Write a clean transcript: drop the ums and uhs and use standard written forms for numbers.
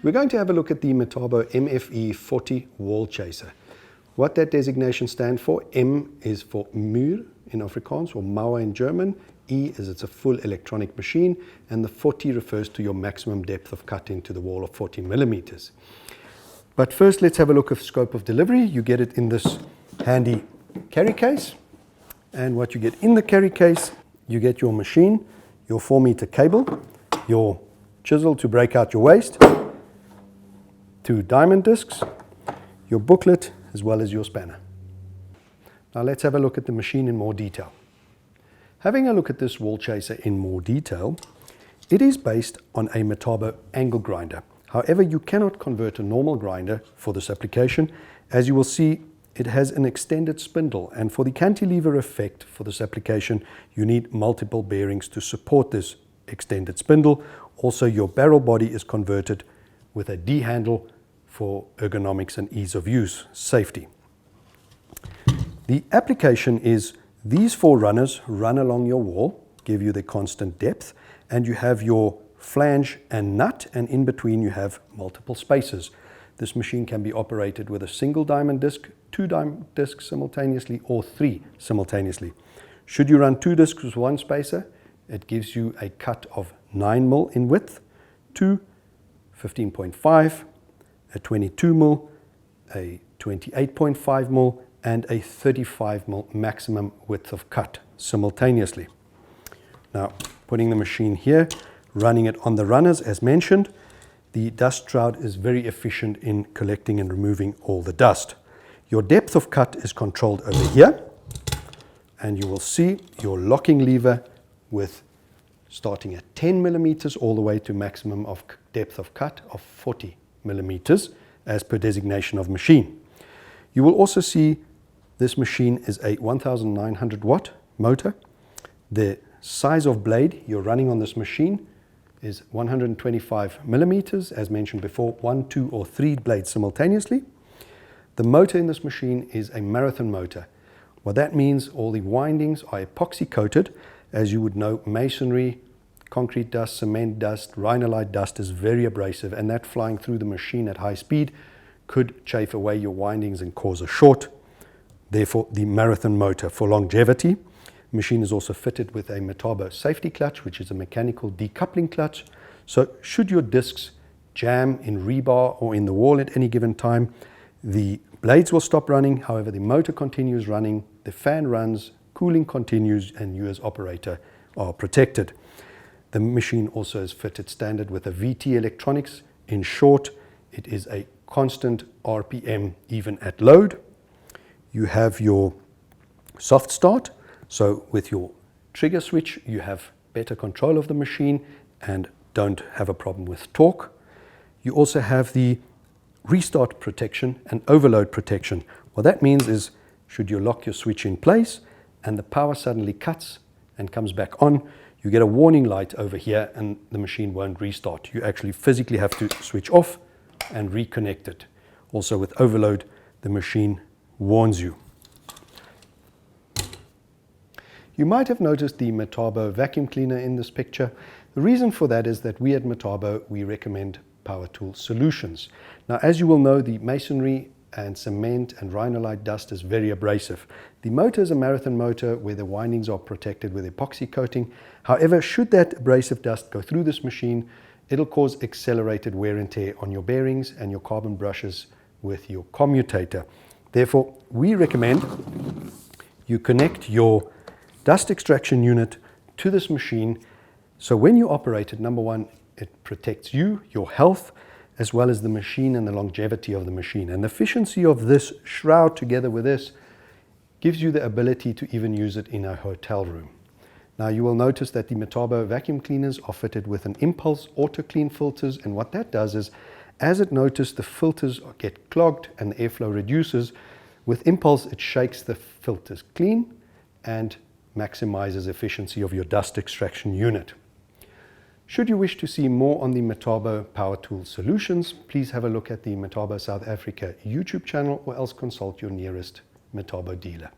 We're going to have a look at the Metabo MFE 40 wall chaser. What that designation stands for, M is for muur in Afrikaans or mauer in German, E is it's a full electronic machine, and the 40 refers to your maximum depth of cut into the wall of 40 millimeters. But first let's have a look at scope of delivery. You get it in this handy carry case, and what you get in the carry case, you get your machine, your 4-meter cable, your chisel to break out your waste, 2 diamond discs, your booklet, as well as your spanner. Now let's have a look at the machine in more detail. Having a look at this wall chaser in more detail, it is based on a Metabo angle grinder. However, you cannot convert a normal grinder for this application. As you will see, it has an extended spindle, and for the cantilever effect for this application, you need multiple bearings to support this extended spindle. Also, your barrel body is converted with a D handle for ergonomics and ease of use, safety. The application is these 4 runners run along your wall, give you the constant depth, and you have your flange and nut, and in between you have multiple spaces. This machine can be operated with a single diamond disc, 2 diamond discs simultaneously, or 3 simultaneously. Should you run 2 discs with 1 spacer, it gives you a cut of 9 mil in width, 2 15.5, a 22 mil, a 28.5 mil, and a 35 mil maximum width of cut simultaneously. Now, putting the machine here, running it on the runners as mentioned, the dust shroud is very efficient in collecting and removing all the dust. Your depth of cut is controlled over here, and you will see your locking lever with starting at 10 millimeters all the way to maximum of depth of cut of 40 millimeters as per designation of machine. You will also see this machine is a 1900 watt motor. The size of blade you're running on this machine is 125 millimeters, as mentioned before, 1, 2 or 3 blades simultaneously. The motor in this machine is a marathon motor. What that means, all the windings are epoxy coated. As you would know, masonry, concrete dust, cement dust, rhinolite dust is very abrasive, and that flying through the machine at high speed could chafe away your windings and cause a short. Therefore, the marathon motor for longevity. The machine is also fitted with a Metabo safety clutch, which is a mechanical decoupling clutch. So should your discs jam in rebar or in the wall at any given time, the blades will stop running. However, the motor continues running, the fan runs, cooling continues, and you as operator are protected. The machine also is fitted standard with a VT electronics. In short, it is a constant RPM even at load. You have your soft start. So with your trigger switch, you have better control of the machine and don't have a problem with torque. You also have the restart protection and overload protection. What that means is, should you lock your switch in place and the power suddenly cuts and comes back on, you get a warning light over here and the machine won't restart. You actually physically have to switch off and reconnect it. Also with overload, the machine warns you. You might have noticed the Metabo vacuum cleaner in this picture. The reason for that is that we at Metabo, we recommend power tool solutions. Now, as you will know, the masonry and cement and rhinolite dust is very abrasive. The motor is a marathon motor where the windings are protected with epoxy coating. However, should that abrasive dust go through this machine, it'll cause accelerated wear and tear on your bearings and your carbon brushes with your commutator. Therefore, we recommend you connect your dust extraction unit to this machine. So when you operate it, number one, it protects you, your health, as well as the machine and the longevity of the machine. And the efficiency of this shroud together with this gives you the ability to even use it in a hotel room. Now you will notice that the Metabo vacuum cleaners are fitted with an impulse auto clean filters, and what that does is, as it notices the filters get clogged and the airflow reduces, with impulse it shakes the filters clean and maximizes efficiency of your dust extraction unit. Should you wish to see more on the Metabo Power Tool Solutions, please have a look at the Metabo South Africa YouTube channel or else consult your nearest Metabo dealer.